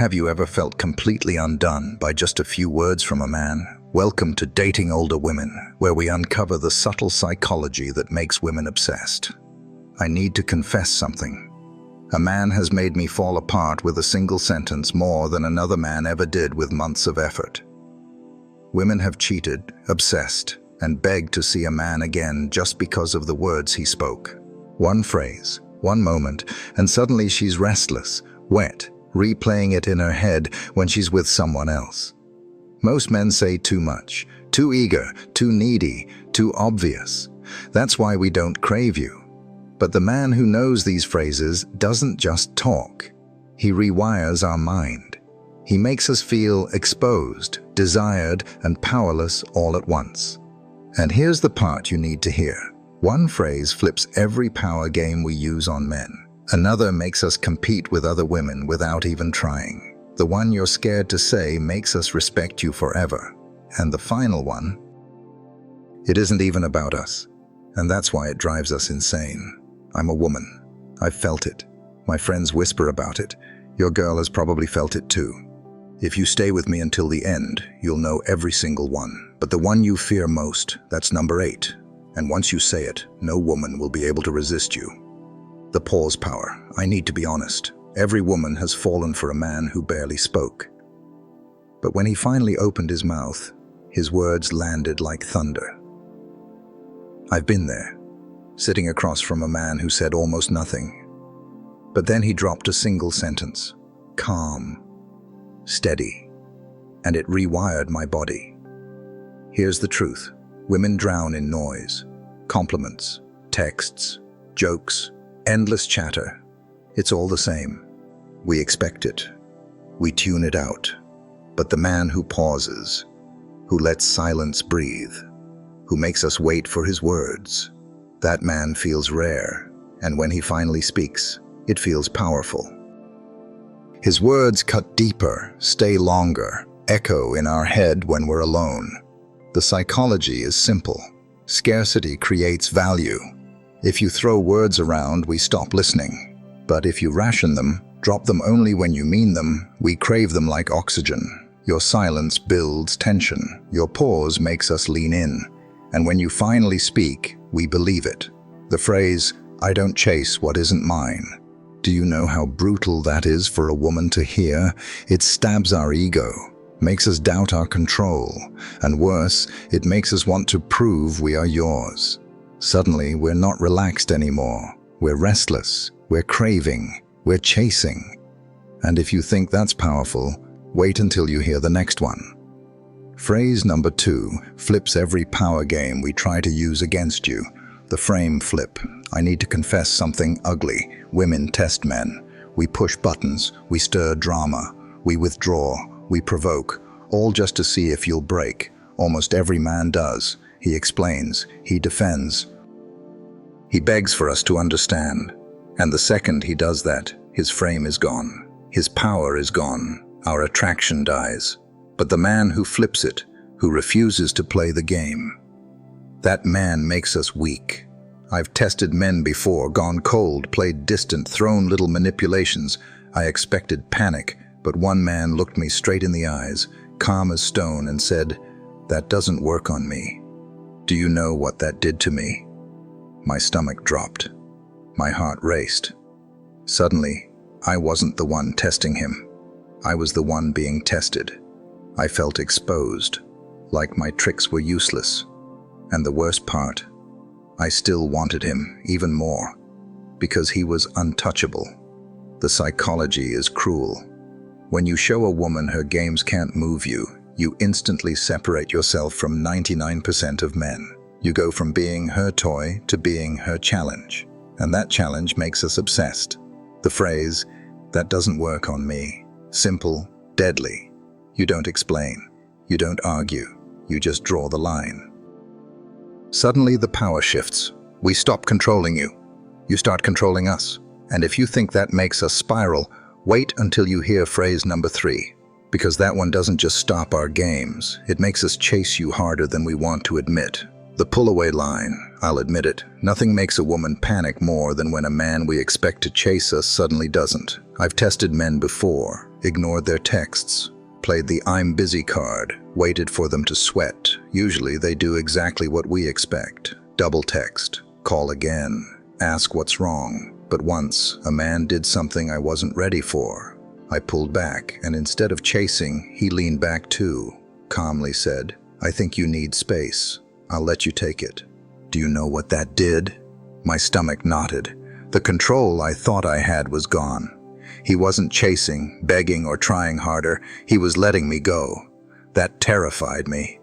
Have you ever felt completely undone by just a few words from a man? Welcome to Dating Older Women, where we uncover the subtle psychology that makes women obsessed. I need to confess something. A man has made me fall apart with a single sentence more than another man ever did with months of effort. Women have cheated, obsessed, and begged to see a man again just because of the words he spoke. One phrase, one moment, and suddenly she's restless, wet, replaying it in her head when she's with someone else. Most men say too much, too eager, too needy, too obvious. That's why we don't crave you. But the man who knows these phrases doesn't just talk. He rewires our mind. He makes us feel exposed, desired, and powerless all at once. And here's the part you need to hear. One phrase flips every power game we use on men. Another makes us compete with other women without even trying. The one you're scared to say makes us respect you forever. And the final one, it isn't even about us. And that's why it drives us insane. I'm a woman. I've felt it. My friends whisper about it. Your girl has probably felt it too. If you stay with me until the end, you'll know every single one. But the one you fear most, that's number 8. And once you say it, no woman will be able to resist you. The pause power. I need to be honest. Every woman has fallen for a man who barely spoke. But when he finally opened his mouth, his words landed like thunder. I've been there, sitting across from a man who said almost nothing. But then he dropped a single sentence. Calm. Steady. And it rewired my body. Here's the truth. Women drown in noise. Compliments, texts, jokes, endless chatter. It's all the same. We expect it. We tune it out. But the man who pauses, who lets silence breathe, who makes us wait for his words, that man feels rare. And when he finally speaks, it feels powerful. His words cut deeper, stay longer, echo in our head when we're alone. The psychology is simple. Scarcity creates value. If you throw words around, we stop listening. But if you ration them, drop them only when you mean them, we crave them like oxygen. Your silence builds tension. Your pause makes us lean in. And when you finally speak, we believe it. The phrase, "I don't chase what isn't mine." Do you know how brutal that is for a woman to hear? It stabs our ego, makes us doubt our control, and worse, it makes us want to prove we are yours. Suddenly, we're not relaxed anymore. We're restless, we're craving, we're chasing. And if you think that's powerful, wait until you hear the next one. Phrase number 2 flips every power game we try to use against you. The frame flip. I need to confess something ugly. Women test men. We push buttons, we stir drama, we withdraw, we provoke, all just to see if you'll break. Almost every man does. He explains, he defends. He begs for us to understand. And the second he does that, his frame is gone. His power is gone. Our attraction dies. But the man who flips it, who refuses to play the game, that man makes us weak. I've tested men before, gone cold, played distant, thrown little manipulations. I expected panic, but one man looked me straight in the eyes, calm as stone, and said, "That doesn't work on me." Do you know what that did to me? My stomach dropped. My heart raced. Suddenly, I wasn't the one testing him. I was the one being tested. I felt exposed, like my tricks were useless. And the worst part, I still wanted him even more, because he was untouchable. The psychology is cruel. When you show a woman her games can't move you, you instantly separate yourself from 99% of men. You go from being her toy to being her challenge. And that challenge makes us obsessed. The phrase, "That doesn't work on me." Simple, deadly. You don't explain. You don't argue. You just draw the line. Suddenly the power shifts. We stop controlling you. You start controlling us. And if you think that makes us spiral, wait until you hear phrase number 3. Because that one doesn't just stop our games. It makes us chase you harder than we want to admit. The pull-away line, I'll admit it. Nothing makes a woman panic more than when a man we expect to chase us suddenly doesn't. I've tested men before, ignored their texts, played the "I'm busy" card, waited for them to sweat. Usually they do exactly what we expect. Double text, call again, ask what's wrong. But once, a man did something I wasn't ready for. I pulled back, and instead of chasing, he leaned back too, calmly said, "I think you need space. I'll let you take it." Do you know what that did? My stomach knotted. The control I thought I had was gone. He wasn't chasing, begging, or trying harder. He was letting me go. That terrified me.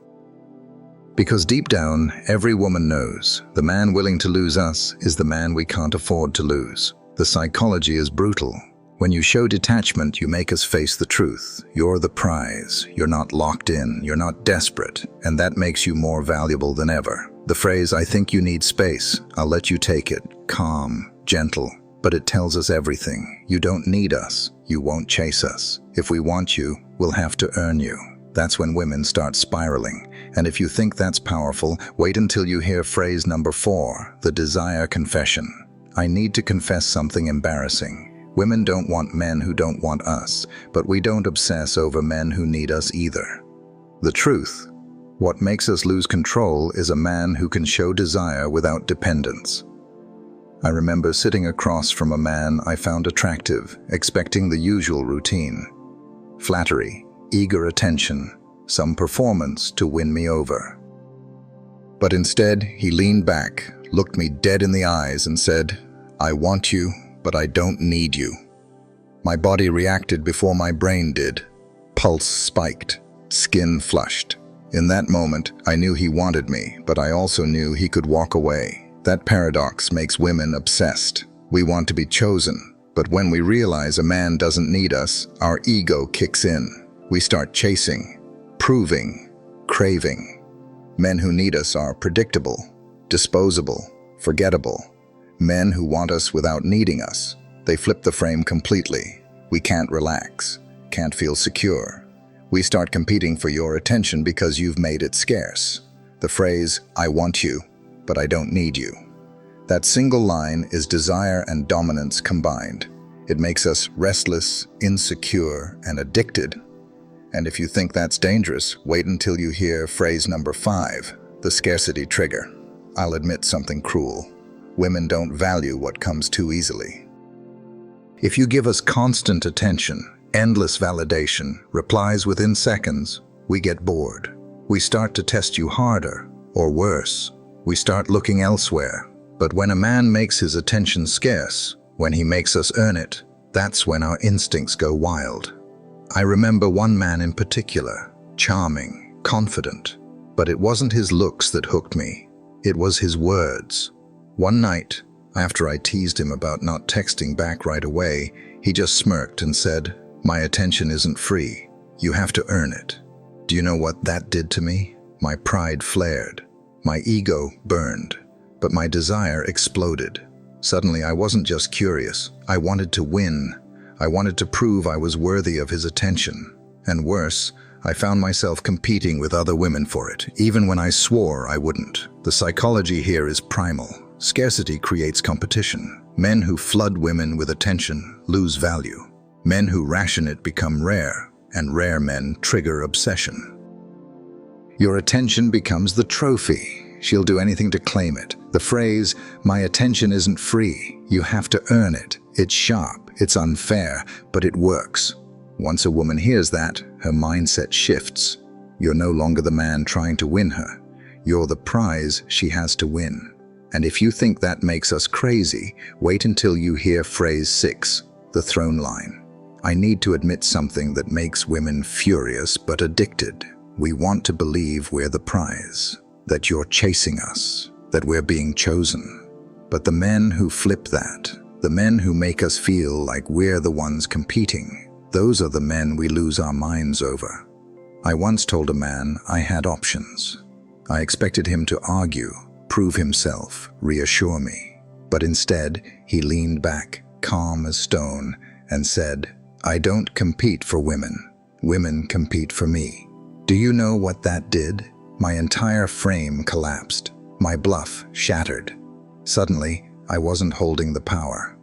Because deep down, every woman knows the man willing to lose us is the man we can't afford to lose. The psychology is brutal. When you show detachment, you make us face the truth. You're the prize. You're not locked in. You're not desperate. And that makes you more valuable than ever. The phrase, "I think you need space. I'll let you take it." Calm, gentle, but it tells us everything. You don't need us. You won't chase us. If we want you, we'll have to earn you. That's when women start spiraling. And if you think that's powerful, wait until you hear phrase number 4, the desire confession. I need to confess something embarrassing. Women don't want men who don't want us, but we don't obsess over men who need us either. The truth, what makes us lose control is a man who can show desire without dependence. I remember sitting across from a man I found attractive, expecting the usual routine. Flattery, eager attention, some performance to win me over. But instead, he leaned back, looked me dead in the eyes and said, "I want you, but I don't need you." My body reacted before my brain did. Pulse spiked, skin flushed. In that moment, I knew he wanted me, but I also knew he could walk away. That paradox makes women obsessed. We want to be chosen, but when we realize a man doesn't need us, our ego kicks in. We start chasing, proving, craving. Men who need us are predictable, disposable, forgettable. Men who want us without needing us, they flip the frame completely. We can't relax, can't feel secure. We start competing for your attention because you've made it scarce. The phrase, "I want you, but I don't need you." That single line is desire and dominance combined. It makes us restless, insecure, and addicted. And if you think that's dangerous, wait until you hear phrase number 5, the scarcity trigger. I'll admit something cruel. Women don't value what comes too easily. If you give us constant attention, endless validation, replies within seconds, we get bored. We start to test you harder, or worse, we start looking elsewhere. But when a man makes his attention scarce, when he makes us earn it, that's when our instincts go wild. I remember one man in particular, charming, confident, but it wasn't his looks that hooked me. It was his words. One night, after I teased him about not texting back right away, he just smirked and said, "My attention isn't free. You have to earn it." Do you know what that did to me? My pride flared. My ego burned, but my desire exploded. Suddenly, I wasn't just curious. I wanted to win. I wanted to prove I was worthy of his attention. And worse, I found myself competing with other women for it, even when I swore I wouldn't. The psychology here is primal. Scarcity creates competition. Men who flood women with attention lose value. Men who ration it become rare, and rare men trigger obsession. Your attention becomes the trophy. She'll do anything to claim it. The phrase, "My attention isn't free. You have to earn it." It's sharp, it's unfair, but it works. Once a woman hears that, her mindset shifts. You're no longer the man trying to win her. You're the prize she has to win. And if you think that makes us crazy, wait until you hear phrase 6, the throne line. I need to admit something that makes women furious but addicted. We want to believe we're the prize, that you're chasing us, that we're being chosen. But the men who flip that, the men who make us feel like we're the ones competing, those are the men we lose our minds over. I once told a man I had options. I expected him to argue, prove himself, reassure me. But instead, he leaned back, calm as stone, and said, "I don't compete for women. Women compete for me." Do you know what that did? My entire frame collapsed. My bluff shattered. Suddenly, I wasn't holding the power.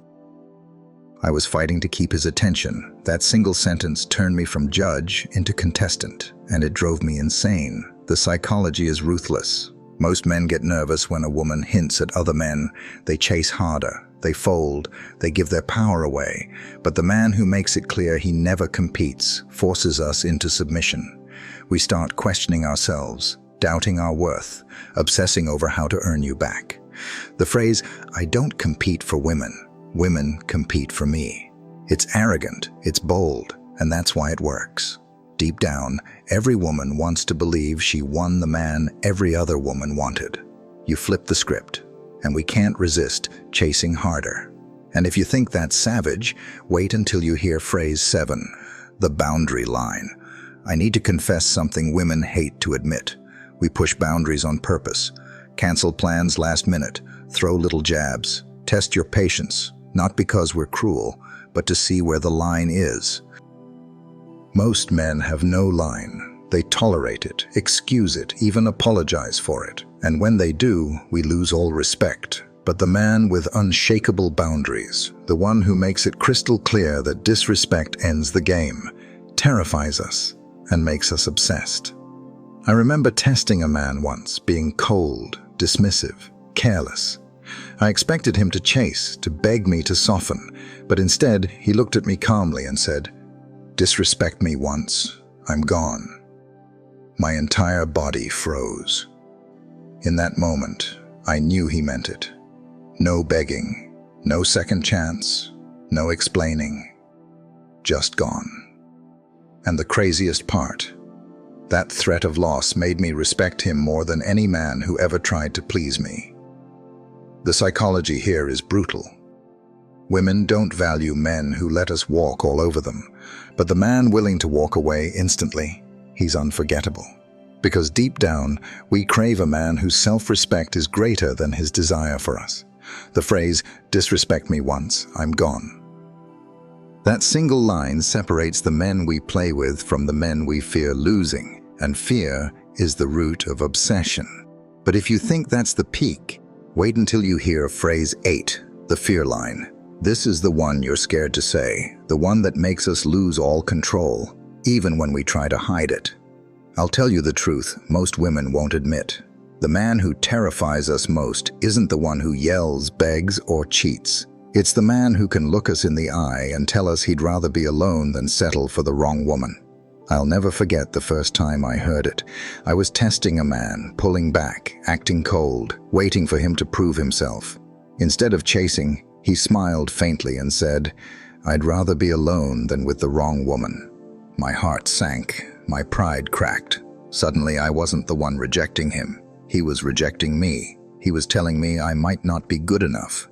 I was fighting to keep his attention. That single sentence turned me from judge into contestant, and it drove me insane. The psychology is ruthless. Most men get nervous when a woman hints at other men. They chase harder, they fold, they give their power away. But the man who makes it clear he never competes forces us into submission. We start questioning ourselves, doubting our worth, obsessing over how to earn you back. The phrase, "I don't compete for women, women compete for me." It's arrogant, it's bold, and that's why it works. Deep down, every woman wants to believe she won the man every other woman wanted. You flip the script, and we can't resist chasing harder. And if you think that's savage, wait until you hear phrase 7, the boundary line. I need to confess something women hate to admit. We push boundaries on purpose, cancel plans last minute, throw little jabs, test your patience, not because we're cruel, but to see where the line is. Most men have no line. They tolerate it, excuse it, even apologize for it. And when they do, we lose all respect. But the man with unshakable boundaries, the one who makes it crystal clear that disrespect ends the game, terrifies us and makes us obsessed. I remember testing a man once, being cold, dismissive, careless. I expected him to chase, to beg me to soften, but instead he looked at me calmly and said, "Disrespect me once, I'm gone." My entire body froze. In that moment, I knew he meant it. No begging, no second chance, no explaining, just gone. And the craziest part, that threat of loss made me respect him more than any man who ever tried to please me. The psychology here is brutal. Women don't value men who let us walk all over them, but the man willing to walk away instantly, he's unforgettable. Because deep down, we crave a man whose self-respect is greater than his desire for us. The phrase, "Disrespect me once, I'm gone." That single line separates the men we play with from the men we fear losing, and fear is the root of obsession. But if you think that's the peak, wait until you hear phrase 8, the fear line. This is the one you're scared to say, the one that makes us lose all control, even when we try to hide it. I'll tell you the truth, most women won't admit. The man who terrifies us most isn't the one who yells, begs, or cheats. It's the man who can look us in the eye and tell us he'd rather be alone than settle for the wrong woman. I'll never forget the first time I heard it. I was testing a man, pulling back, acting cold, waiting for him to prove himself. Instead of chasing, he smiled faintly and said, "I'd rather be alone than with the wrong woman." My heart sank, my pride cracked. Suddenly I wasn't the one rejecting him. He was rejecting me. He was telling me I might not be good enough.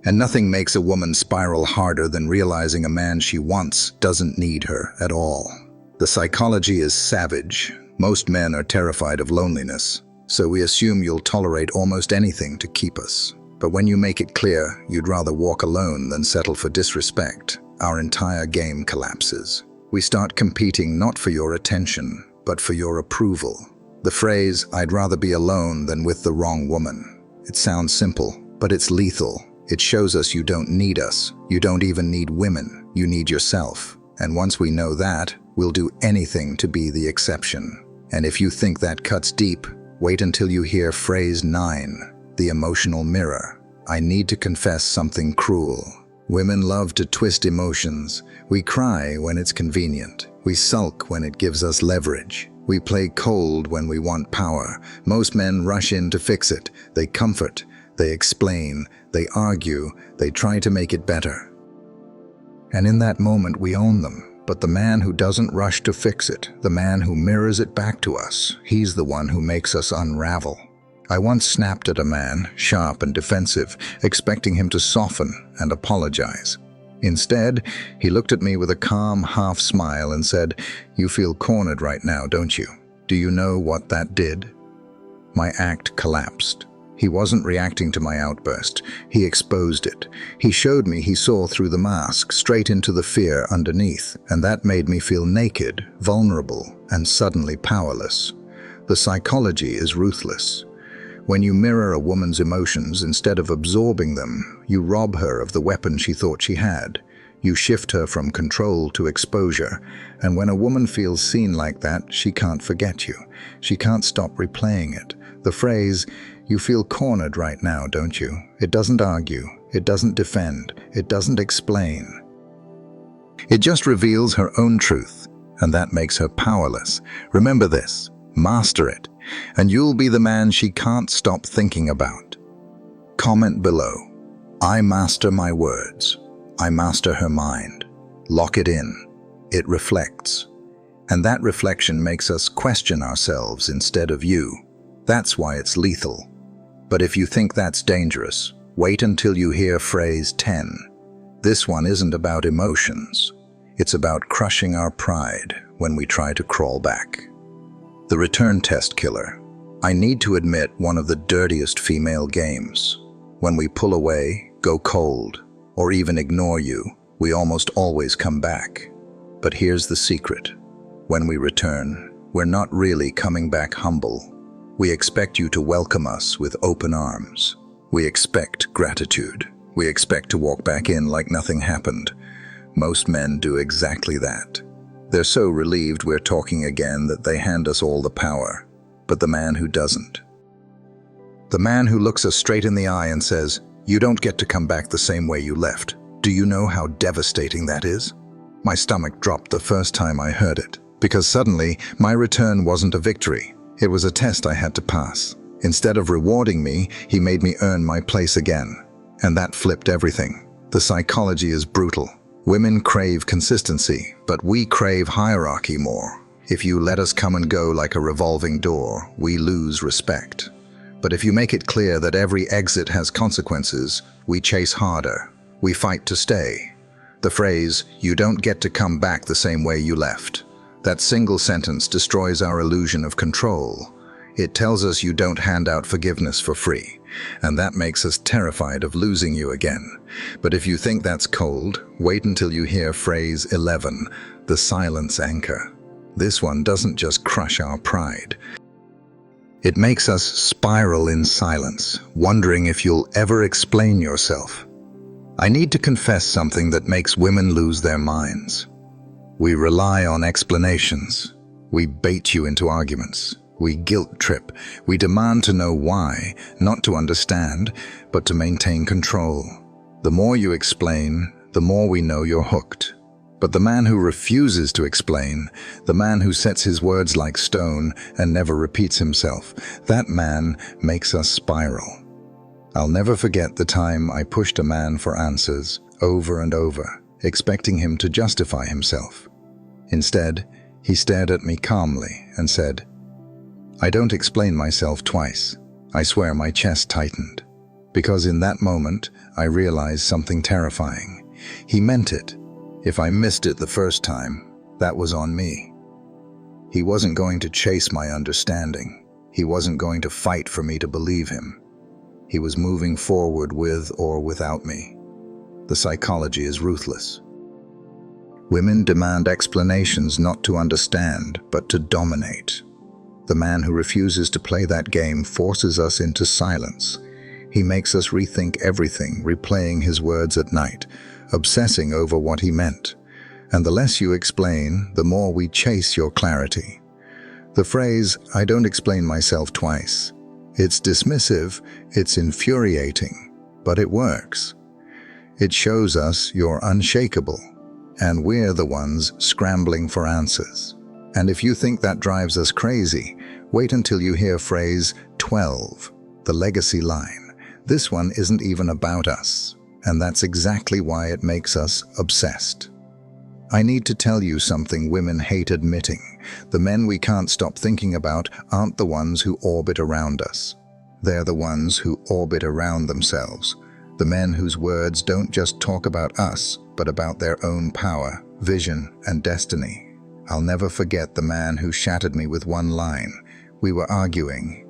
And nothing makes a woman spiral harder than realizing a man she wants doesn't need her at all. The psychology is savage. Most men are terrified of loneliness, so we assume you'll tolerate almost anything to keep us. But when you make it clear you'd rather walk alone than settle for disrespect, our entire game collapses. We start competing not for your attention, but for your approval. The phrase, "I'd rather be alone than with the wrong woman." It sounds simple, but it's lethal. It shows us you don't need us. You don't even need women. You need yourself. And once we know that, we'll do anything to be the exception. And if you think that cuts deep, wait until you hear phrase 9, the emotional mirror. I need to confess something cruel. Women love to twist emotions. We cry when it's convenient. We sulk when it gives us leverage. We play cold when we want power. Most men rush in to fix it. They comfort, they explain, they argue, they try to make it better. And in that moment we own them. But the man who doesn't rush to fix it, the man who mirrors it back to us, he's the one who makes us unravel. I once snapped at a man, sharp and defensive, expecting him to soften and apologize. Instead, he looked at me with a calm half smile and said, "You feel cornered right now, don't you? Do you know what that did?" My act collapsed. He wasn't reacting to my outburst. He exposed it. He showed me he saw through the mask, straight into the fear underneath, and that made me feel naked, vulnerable, and suddenly powerless. The psychology is ruthless. When you mirror a woman's emotions instead of absorbing them, you rob her of the weapon she thought she had. You shift her from control to exposure, and when a woman feels seen like that, she can't forget you. She can't stop replaying it. The phrase, "You feel cornered right now, don't you?" It doesn't argue, it doesn't defend, it doesn't explain. It just reveals her own truth, and that makes her powerless. Remember this, master it, and you'll be the man she can't stop thinking about. Comment below. I master my words. I master her mind. Lock it in. It reflects. And that reflection makes us question ourselves instead of you. That's why it's lethal. But if you think that's dangerous, wait until you hear phrase 10. This one isn't about emotions. It's about crushing our pride when we try to crawl back. The return test killer. I need to admit, one of the dirtiest female games. When we pull away, go cold, or even ignore you, we almost always come back. But here's the secret. When we return, we're not really coming back humble. We expect you to welcome us with open arms. We expect gratitude. We expect to walk back in like nothing happened. Most men do exactly that. They're so relieved we're talking again that they hand us all the power. But the man who doesn't. The man who looks us straight in the eye and says, "You don't get to come back the same way you left." Do you know how devastating that is? My stomach dropped the first time I heard it, because suddenly my return wasn't a victory. It was a test I had to pass. Instead of rewarding me, he made me earn my place again. And that flipped everything. The psychology is brutal. Women crave consistency, but we crave hierarchy more. If you let us come and go like a revolving door, we lose respect. But if you make it clear that every exit has consequences, we chase harder. We fight to stay. The phrase, "You don't get to come back the same way you left." That single sentence destroys our illusion of control. It tells us you don't hand out forgiveness for free, and that makes us terrified of losing you again. But if you think that's cold, wait until you hear phrase 11, the silence anchor. This one doesn't just crush our pride. It makes us spiral in silence, wondering if you'll ever explain yourself. I need to confess something that makes women lose their minds. We rely on explanations. We bait you into arguments. We guilt trip. We demand to know why, not to understand, but to maintain control. The more you explain, the more we know you're hooked. But the man who refuses to explain, the man who sets his words like stone and never repeats himself, that man makes us spiral. I'll never forget the time I pushed a man for answers over and over, expecting him to justify himself. Instead, he stared at me calmly and said, "I don't explain myself twice." I swear my chest tightened, because in that moment I realized something terrifying. He meant it. If I missed it the first time, that was on me. He wasn't going to chase my understanding. He wasn't going to fight for me to believe him. He was moving forward with or without me. The psychology is ruthless. Women demand explanations not to understand, but to dominate. The man who refuses to play that game forces us into silence. He makes us rethink everything, replaying his words at night, obsessing over what he meant. And the less you explain, the more we chase your clarity. The phrase, "I don't explain myself twice," it's dismissive, it's infuriating, but it works. It shows us you're unshakable, and we're the ones scrambling for answers. And if you think that drives us crazy, wait until you hear phrase 12, the legacy line. This one isn't even about us, and that's exactly why it makes us obsessed. I need to tell you something women hate admitting. The men we can't stop thinking about aren't the ones who orbit around us. They're the ones who orbit around themselves. The men whose words don't just talk about us, but about their own power, vision, and destiny. I'll never forget the man who shattered me with one line. We were arguing.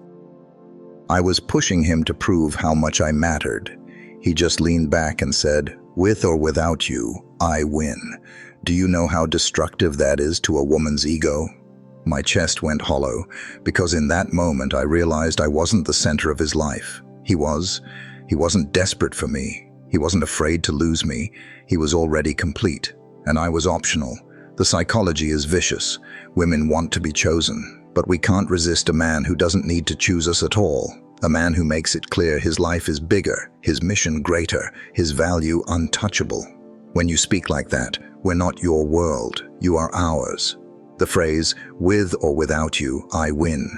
I was pushing him to prove how much I mattered. He just leaned back and said, "With or without you, I win." Do you know how destructive that is to a woman's ego? My chest went hollow, because in that moment I realized I wasn't the center of his life. He wasn't desperate for me. He wasn't afraid to lose me. He was already complete, and I was optional. The psychology is vicious. Women want to be chosen, but we can't resist a man who doesn't need to choose us at all. A man who makes it clear his life is bigger, his mission greater, his value untouchable. When you speak like that, we're not your world, you are ours. The phrase, with or without you, I win.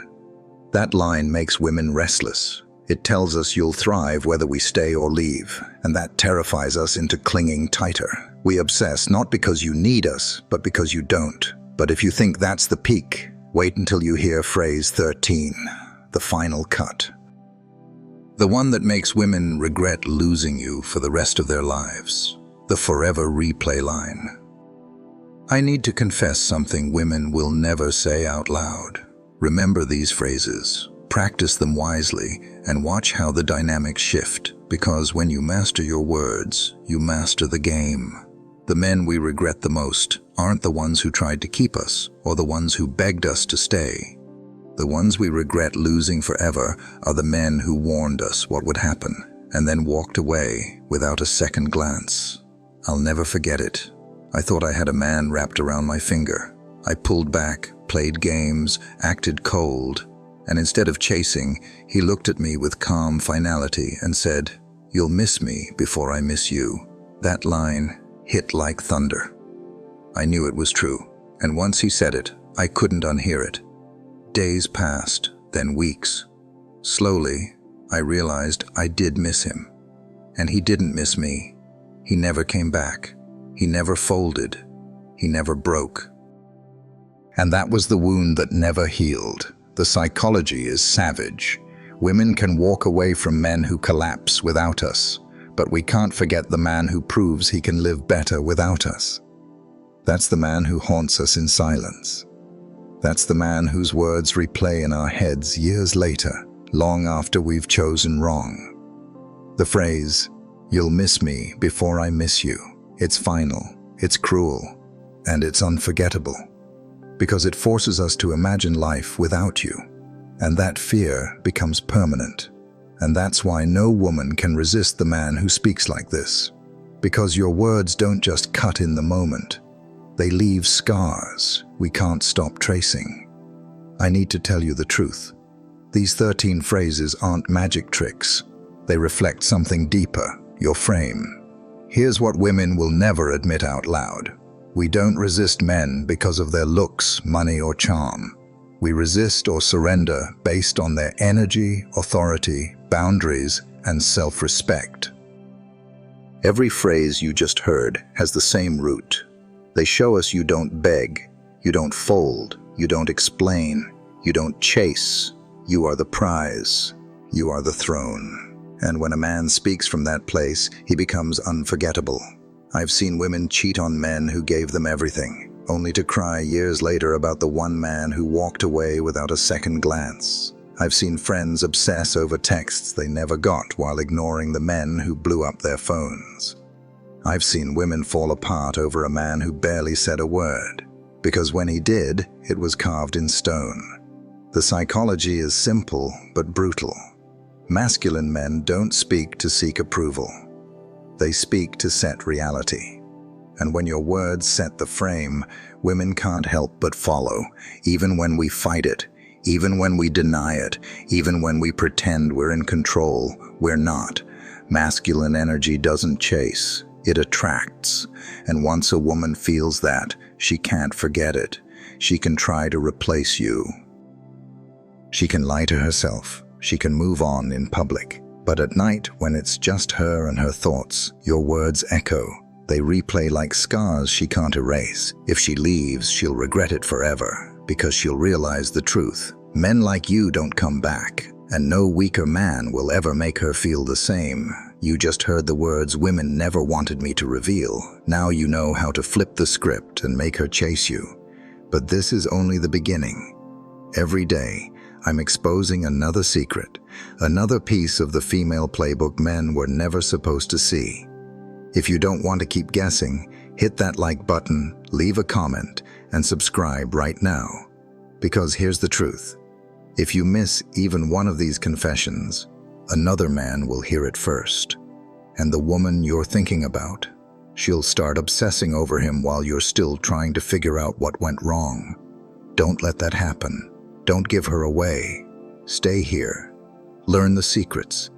That line makes women restless. It tells us you'll thrive whether we stay or leave, and that terrifies us into clinging tighter. We obsess not because you need us, but because you don't. But if you think that's the peak, wait until you hear phrase 13, the final cut. The one that makes women regret losing you for the rest of their lives. The forever replay line. I need to confess something women will never say out loud. Remember these phrases, practice them wisely, and watch how the dynamics shift, because when you master your words, you master the game. The men we regret the most aren't the ones who tried to keep us, or the ones who begged us to stay. The ones we regret losing forever are the men who warned us what would happen, and then walked away without a second glance. I'll never forget it. I thought I had a man wrapped around my finger. I pulled back, played games, acted cold, and instead of chasing, he looked at me with calm finality and said, "You'll miss me before I miss you." That line hit like thunder. I knew it was true, and once he said it, I couldn't unhear it. Days passed, then weeks. Slowly, I realized I did miss him. And he didn't miss me. He never came back. He never folded. He never broke. And that was the wound that never healed. The psychology is savage. Women can walk away from men who collapse without us, but we can't forget the man who proves he can live better without us. That's the man who haunts us in silence. That's the man whose words replay in our heads years later, long after we've chosen wrong. The phrase, "You'll miss me before I miss you," it's final, it's cruel, and it's unforgettable, because it forces us to imagine life without you, and that fear becomes permanent. And that's why no woman can resist the man who speaks like this, because your words don't just cut in the moment. They leave scars we can't stop tracing. I need to tell you the truth. These 13 phrases aren't magic tricks. They reflect something deeper, your frame. Here's what women will never admit out loud. We don't resist men because of their looks, money, or charm. We resist or surrender based on their energy, authority, boundaries, and self-respect. Every phrase you just heard has the same root. They show us you don't beg, you don't fold, you don't explain, you don't chase. You are the prize. You are the throne. And when a man speaks from that place, he becomes unforgettable. I've seen women cheat on men who gave them everything, only to cry years later about the one man who walked away without a second glance. I've seen friends obsess over texts they never got while ignoring the men who blew up their phones. I've seen women fall apart over a man who barely said a word, because when he did, it was carved in stone. The psychology is simple but brutal. Masculine men don't speak to seek approval. They speak to set reality. And when your words set the frame, women can't help but follow, even when we fight it, even when we deny it, even when we pretend we're in control. We're not. Masculine energy doesn't chase. It attracts, and once a woman feels that, she can't forget it. She can try to replace you. She can lie to herself. She can move on in public. But at night, when it's just her and her thoughts, your words echo. They replay like scars she can't erase. If she leaves, she'll regret it forever, because she'll realize the truth. Men like you don't come back, and no weaker man will ever make her feel the same. You just heard the words women never wanted me to reveal. Now you know how to flip the script and make her chase you. But this is only the beginning. Every day, I'm exposing another secret, another piece of the female playbook men were never supposed to see. If you don't want to keep guessing, hit that like button, leave a comment, and subscribe right now. Because here's the truth. If you miss even one of these confessions, another man will hear it first. And the woman you're thinking about, she'll start obsessing over him while you're still trying to figure out what went wrong. Don't let that happen. Don't give her away. Stay here. Learn the secrets.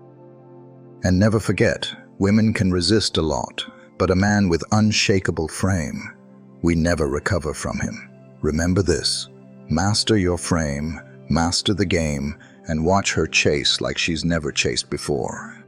And never forget, women can resist a lot, but a man with unshakable frame, we never recover from him. Remember this. Master your frame, master the game, and watch her chase like she's never chased before.